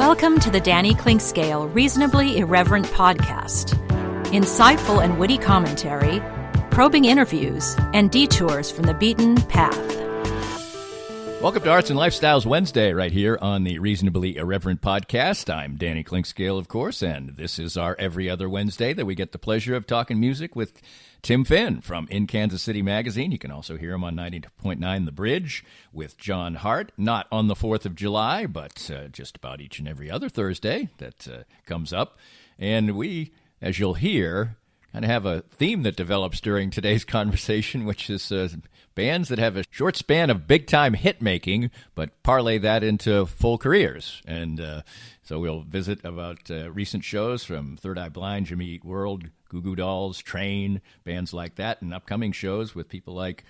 Welcome to the Danny Clinkscale Reasonably Irreverent podcast. Insightful and witty commentary, probing interviews, and detours from the beaten path. Welcome to Arts and Lifestyles Wednesday right here on the Reasonably Irreverent podcast. I'm Danny Clinkscale, of course, and this is our every other Wednesday that we get the pleasure of talking music with Tim Finn from In Kansas City Magazine. You can also hear him on 90.9 The Bridge with John Hart, not on the 4th of July, but just about each and every other Thursday that comes up. And we, as you'll hear, kind of have a theme that develops during today's conversation, which is bands that have a short span of big-time hit-making, but parlay that into full careers. And so we'll visit about recent shows from Third Eye Blind, Jimmy Eat World, Goo Goo Dolls, Train, bands like that, and upcoming shows with people like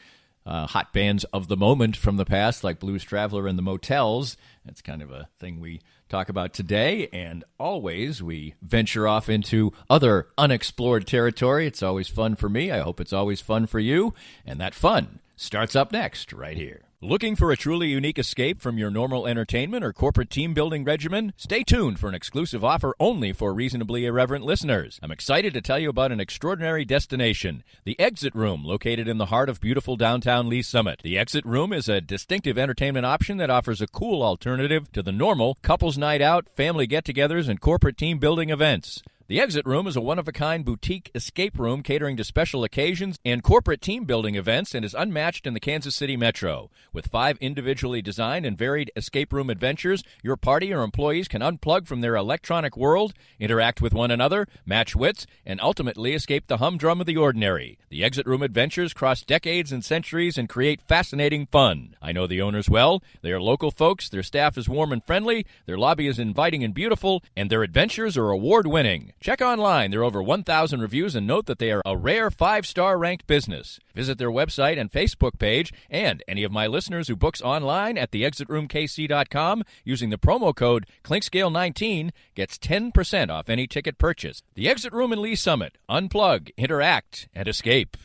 hot bands of the moment from the past, like Blues Traveler and the Motels. That's kind of a thing we talk about today, and always we venture off into other unexplored territory. It's always fun for me. I hope it's always fun for you, and that fun starts up next right here. Looking for a truly unique escape from your normal entertainment or corporate team-building regimen? Stay tuned for an exclusive offer only for Reasonably Irreverent listeners. I'm excited to tell you about an extraordinary destination, the Exit Room, located in the heart of beautiful downtown Lee Summit. The Exit Room is a distinctive entertainment option that offers a cool alternative to the normal couples night out, family get-togethers, and corporate team-building events. The Exit Room is a one-of-a-kind boutique escape room catering to special occasions and corporate team-building events and is unmatched in the Kansas City metro. With 5 individually designed and varied escape room adventures, your party or employees can unplug from their electronic world, interact with one another, match wits, and ultimately escape the humdrum of the ordinary. The Exit Room adventures cross decades and centuries and create fascinating fun. I know the owners well. They are local folks, their staff is warm and friendly, their lobby is inviting and beautiful, and their adventures are award-winning. Check online. There are over 1,000 reviews, and note that they are a rare 5-star ranked business. Visit their website and Facebook page, and any of my listeners who books online at theexitroomkc.com using the promo code Clinkscale19 gets 10% off any ticket purchase. The Exit Room in Lee Summit. Unplug, interact, and escape.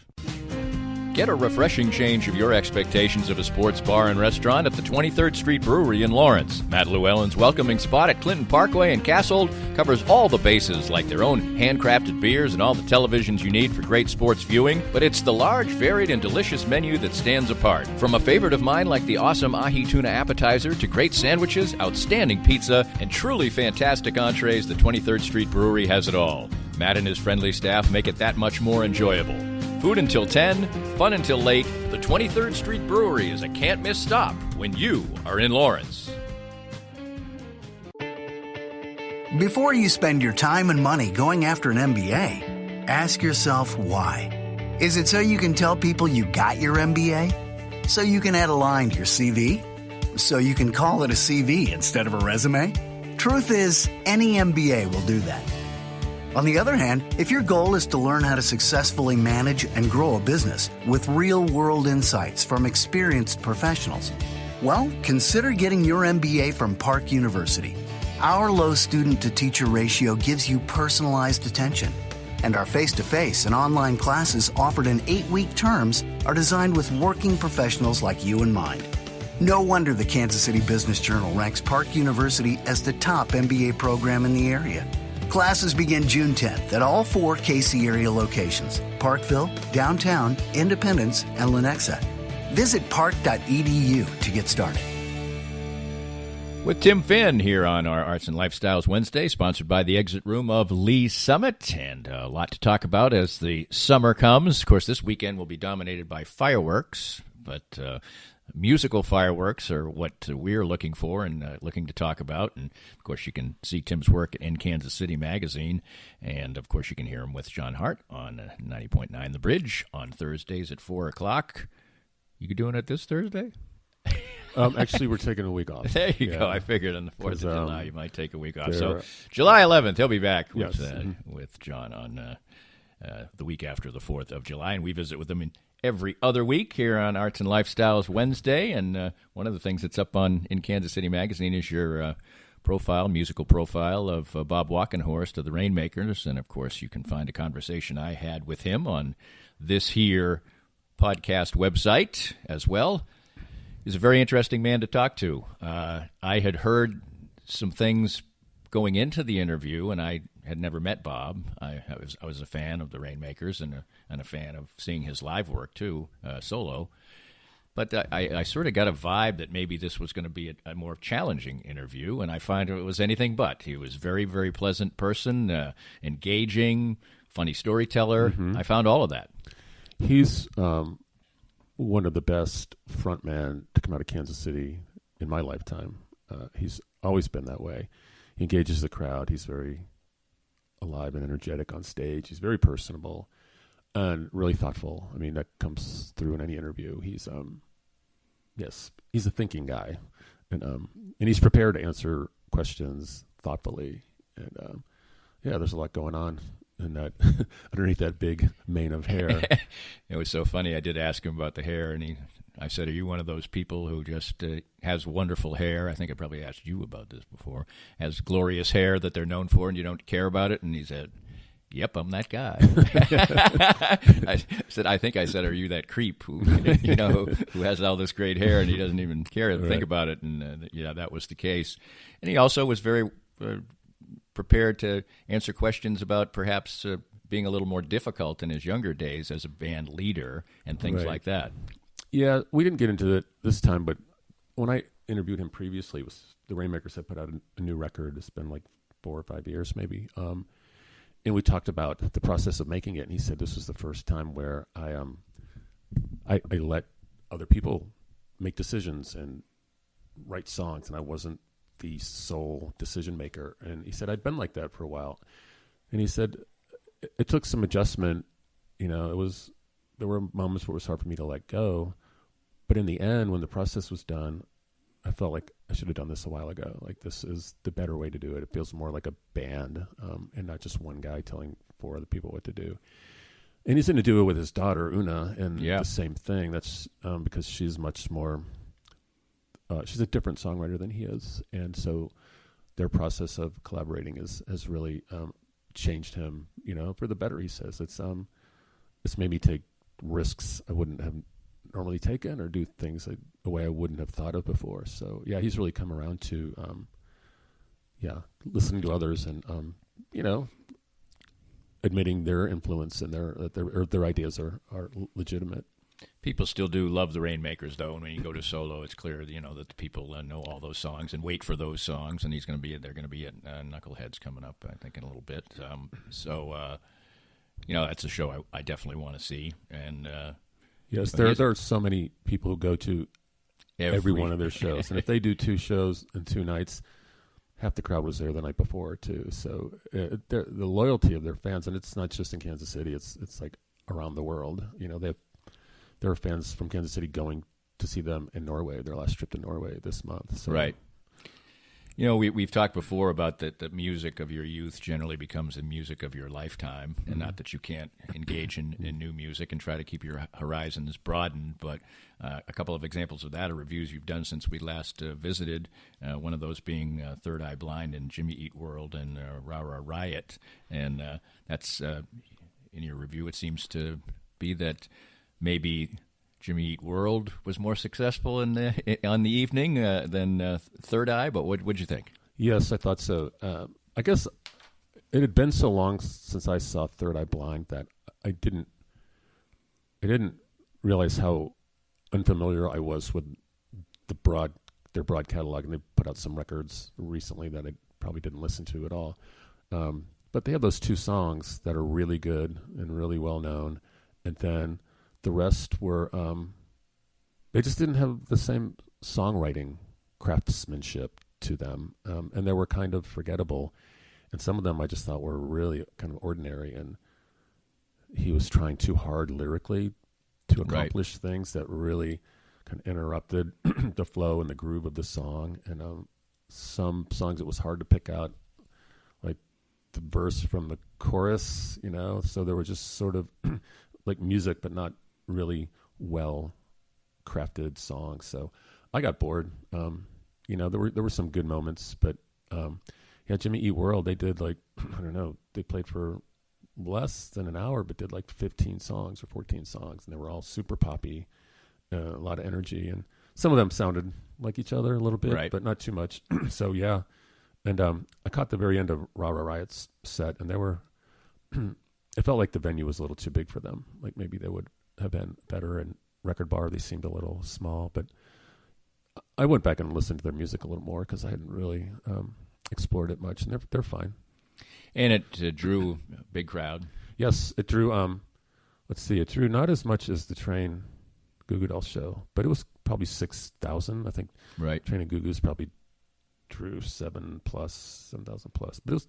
Get a refreshing change of your expectations of a sports bar and restaurant at the 23rd Street Brewery in Lawrence. Matt Llewellyn's welcoming spot at Clinton Parkway and Cassold covers all the bases, like their own handcrafted beers and all the televisions you need for great sports viewing, but it's the large, varied, and delicious menu that stands apart. From a favorite of mine like the awesome ahi tuna appetizer to great sandwiches, outstanding pizza, and truly fantastic entrees, the 23rd Street Brewery has it all. Matt and his friendly staff make it that much more enjoyable. Food until 10, fun until late. The 23rd Street Brewery is a can't-miss stop when you are in Lawrence. Before you spend your time and money going after an MBA, ask yourself why. Is it so you can tell people you got your MBA? So you can add a line to your CV? So you can call it a CV instead of a resume? Truth is, any MBA will do that. On the other hand, if your goal is to learn how to successfully manage and grow a business with real-world insights from experienced professionals, well, consider getting your MBA from Park University. Our low student-to-teacher ratio gives you personalized attention, and our face-to-face and online classes offered in 8-week terms are designed with working professionals like you in mind. No wonder the Kansas City Business Journal ranks Park University as the top MBA program in the area. Classes begin June 10th at all 4 KC area locations: Parkville, Downtown, Independence, and Lenexa. Visit park.edu to get started. With Tim Finn here on our Arts and Lifestyles Wednesday, sponsored by the Exit Room of Lee Summit, and a lot to talk about as the summer comes. Of course, this weekend will be dominated by fireworks, but musical fireworks are what we're looking for and looking to talk about. And, of course, you can see Tim's work in Kansas City Magazine. And, of course, you can hear him with John Hart on 90.9 The Bridge on Thursdays at 4 o'clock. You doing it this Thursday? Actually, we're taking a week off. There you go. I figured on the 4th of July you might take a week off. So July 11th, he'll be back with John on the week after the 4th of July. And we visit with him every other week here on Arts and Lifestyles Wednesday. And one of the things that's up in Kansas City Magazine is your musical profile of Bob Walkenhorst of the Rainmakers. And, of course, you can find a conversation I had with him on this here podcast website as well. He's a very interesting man to talk to. I had heard some things going into the interview, and I had never met Bob. I was a fan of the Rainmakers and a fan of seeing his live work too, solo. But I sort of got a vibe that maybe this was going to be a more challenging interview, and I find it was anything but. He was a very, very pleasant person, engaging, funny storyteller. Mm-hmm. I found all of that. He's one of the best frontmen to come out of Kansas City in my lifetime. He's always been that way. He engages the crowd. He's very alive and energetic on stage. He's very personable and really thoughtful. I mean, that comes through in any interview. He's he's a thinking guy, and he's prepared to answer questions thoughtfully. And there's a lot going on in that underneath that big mane of hair. It was so funny. I did ask him about the hair, and I said, "Are you one of those people who just has wonderful hair?" I think I probably asked you about this before. Has glorious hair that they're known for, and you don't care about it? And he said, "Yep, I'm that guy." I said, "Are you that creep who has all this great hair and he doesn't even care to think about it?" And that was the case. And he also was very prepared to answer questions about perhaps being a little more difficult in his younger days as a band leader and things like that. Yeah, we didn't get into it this time, but when I interviewed him previously, the Rainmakers had put out a new record. It's been like 4 or 5 years maybe. And we talked about the process of making it, and he said this was the first time where I let other people make decisions and write songs, and I wasn't the sole decision maker. And he said I'd been like that for a while, and he said it took some adjustment. There were moments where it was hard for me to let go, but in the end, when the process was done, I felt like I should have done this a while ago. Like, this is the better way to do it. It feels more like a band, and not just one guy telling 4 other people what to do. And he's going to do it with his daughter, Una, and the same thing. That's because she's much more, she's a different songwriter than he is. And so their process of collaborating has really changed him, for the better, he says. It's made me take risks I wouldn't have normally taken or do things the way I wouldn't have thought of before. So he's really come around to listening to others and admitting their influence and their ideas are legitimate. People still do love the Rainmakers, though, and when you go to solo, it's clear that the people know all those songs and wait for those songs. And they're going to be at Knuckleheads coming up, I think, in a little bit. That's a show I definitely want to see. And yes, there are so many people who go to every one of their shows. And if they do 2 shows in 2 nights, half the crowd was there the night before, too. So the loyalty of their fans, and it's not just in Kansas City, it's like around the world. There are fans from Kansas City going to see them in Norway, their last trip to Norway this month. So. Right. We've talked before about that the music of your youth generally becomes the music of your lifetime, and not that you can't engage in new music and try to keep your horizons broadened, but a couple of examples of that are reviews you've done since we last visited, one of those being Third Eye Blind and Jimmy Eat World and Rah Rah Riot. And that's, in your review, it seems to be that maybe Jimmy Eat World was more successful on the evening than Third Eye, but what'd you think? Yes, I thought so. I guess it had been so long since I saw Third Eye Blind that I didn't realize how unfamiliar I was with their broad catalog, and they put out some records recently that I probably didn't listen to at all. But they have those 2 songs that are really good and really well known, and then the rest were, they just didn't have the same songwriting craftsmanship to them, and they were kind of forgettable. And some of them I just thought were really kind of ordinary, and he was trying too hard lyrically to accomplish things that really kind of interrupted the flow and the groove of the song. And some songs it was hard to pick out, like the verse from the chorus, so there were just sort of like music, but not really well crafted songs. So I got bored. There were some good moments, but Jimmy Eat World, they did they played for less than an hour, but did like 15 songs or 14 songs, and they were all super poppy, a lot of energy, and some of them sounded like each other a little bit, but not too much. So And I caught the very end of Rah Rah Riot's set, and they were. It felt like the venue was a little too big for them. Like maybe they would have been better. And Record Bar, they seemed a little small. But I went back and listened to their music a little more because I hadn't really explored it much, and they're fine. And it drew a big crowd. Yes, it drew. Let's see, it drew not as much as the Train Goo Goo Dolls show, but it was probably 6,000. I think. Right. Train and Goo Goo's probably drew 7,000 plus. But it was,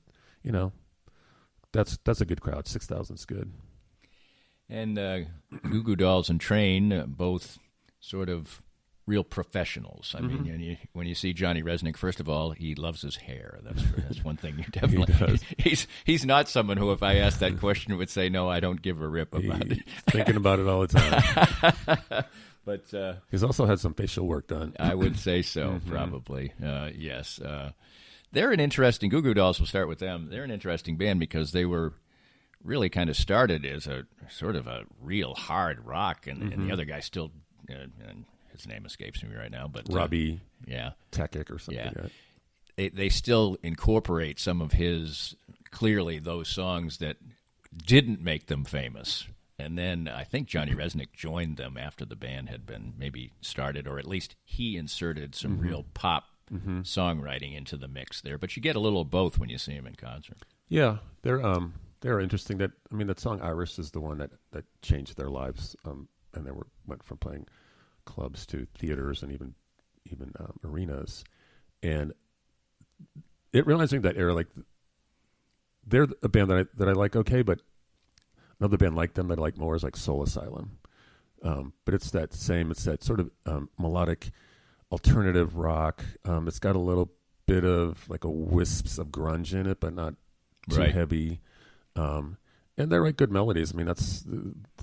that's a good crowd. 6,000's good. And Goo Goo Dolls and Train, both sort of real professionals. I mean, when you see Johnny Resnick, first of all, he loves his hair. That's one thing you definitely. He's not someone who, if I asked that question, would say, "No, I don't give a rip about it." Thinking about it all the time. But he's also had some facial work done. I would say so, probably. Yes, they're an interesting. Goo Goo Dolls. We'll start with them. They're an interesting band because they were really kind of started as a sort of a real hard rock, and the other guy still. And his name escapes me right now, but Robbie Tekic or something. Yeah. They still incorporate some of his, clearly those songs that didn't make them famous. And then I think Johnny Resnick joined them after the band had been maybe started, or at least he inserted some real pop songwriting into the mix there. But you get a little of both when you see them in concert. Yeah, they're interesting. That song Iris is the one that changed their lives, and they went from playing clubs to theaters and even arenas, and it reminds me of that era. Like they're a band that I like, okay, but another band like them that I like more is like Soul Asylum. But it's that sort of melodic alternative rock. It's got a little bit of like a wisps of grunge in it, but not too heavy. And they write good melodies. I mean,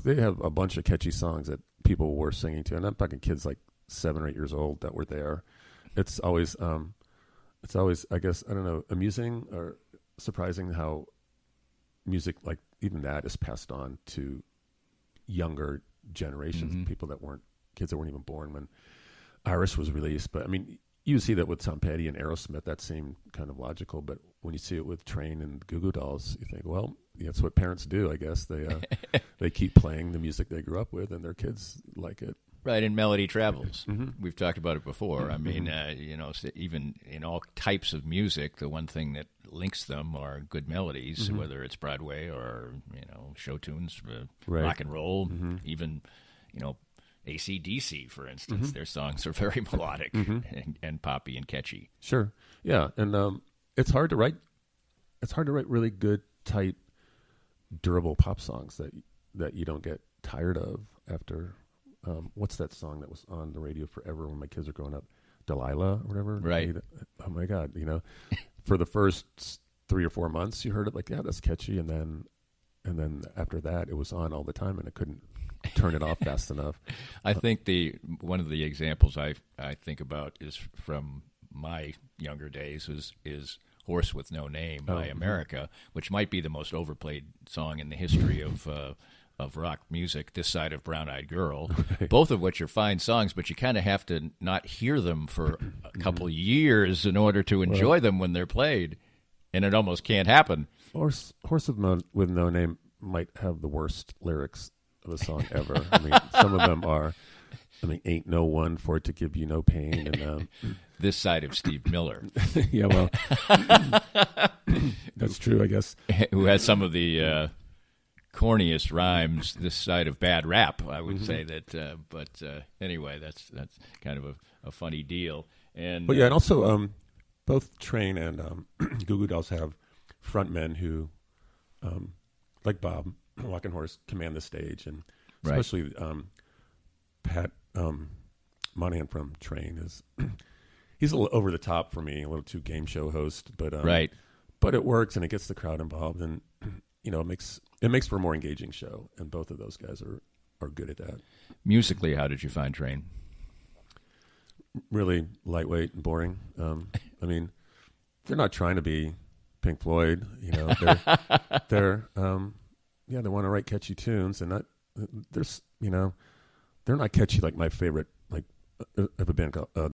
they have a bunch of catchy songs that people were singing to, and I'm talking kids like 7 or 8 years old that were there. It's always, I guess, I don't know, amusing or surprising how music like even that is passed on to younger generations, people that weren't kids that weren't even born when Iris was released. But I mean, you see that with Tom Petty and Aerosmith, that seemed kind of logical. But when you see it with Train and Goo Goo Dolls, you think, well, that's what parents do, I guess. They keep playing the music they grew up with, and their kids like it. Right, and melody travels. We've talked about it before. I mean, even in all types of music, the one thing that links them are good melodies, whether it's Broadway or show tunes, rock and roll, even AC/DC, for instance. Their songs are very melodic and poppy and catchy. Sure, yeah, and it's hard to write. It's hard to write really good, tight, durable pop songs that you don't get tired of after. What's that song that was on the radio forever when my kids were growing up? Delilah or whatever. Right. Oh my God, for the first 3 or 4 months you heard it like, yeah, that's catchy, and then after that it was on all the time and I couldn't turn it off fast enough. I think one of the examples I think about is from my younger days is Horse with No Name by America, which might be the most overplayed song in the history of rock music, this side of Brown Eyed Girl, both of which are fine songs, but you kind of have to not hear them for a couple years in order to enjoy them when they're played, and it almost can't happen. Horse with No Name might have the worst lyrics of a song ever. I mean, some of them are, ain't no one for it to give you no pain. And this side of Steve Miller. Yeah, well, that's true, I guess. Who has some of the corniest rhymes this side of bad rap, I would say that. But anyway, that's kind of a funny deal. And and also both Train and Goo Goo Dolls have frontmen who, like Bob Walkenhorst, command the stage, and especially Pat Monahan from Train he's a little over the top for me, a little too game show host, but but it works and it gets the crowd involved, and it makes for a more engaging show, and both of those guys are good at that. Musically, how did you find Train? Really lightweight and boring. I mean, they're not trying to be Pink Floyd, they're they want to write catchy tunes, and they're not catchy like my favorite, like of a band called